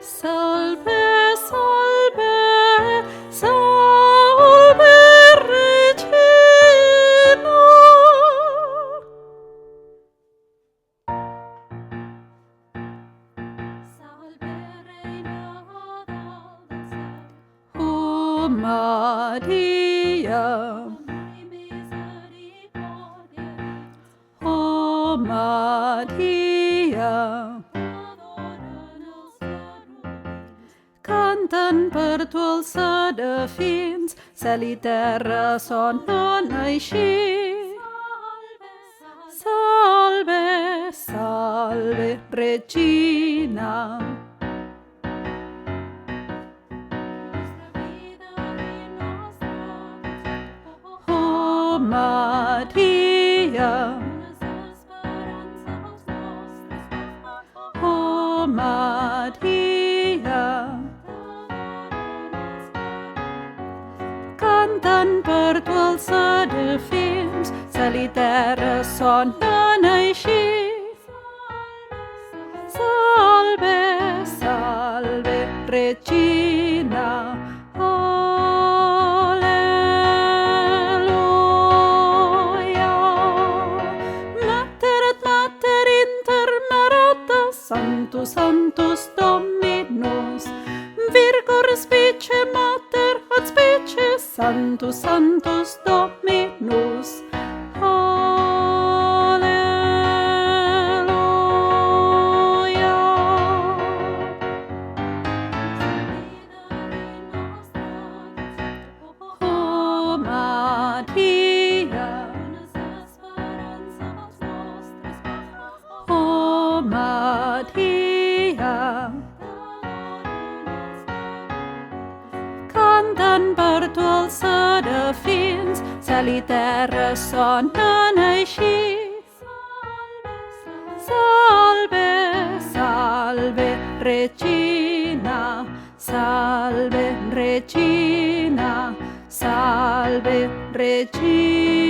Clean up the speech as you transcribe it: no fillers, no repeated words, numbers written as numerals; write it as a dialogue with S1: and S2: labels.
S1: Salve, salve, salve Regina. Salve Reina del cielo. O Maria, o Maria, canten per tu els serafins, cel i terra sonen així. Salve, salve, Regina. O Maria, o Maria, canten per tu els serafins, cel i terra sonen així. Salve, salve, Regina. Alleluia. Mater et mater inter marata, Sanctus, Sanctus Dominus, Virgo respice mater ad specie, Sanctus, Sanctus Dominus. Alleluia. O Maria, o Maria, canten per tu els serafins, cel i terra sonen així. Salve, salve, Regina, salve, Regina, salve, Regina.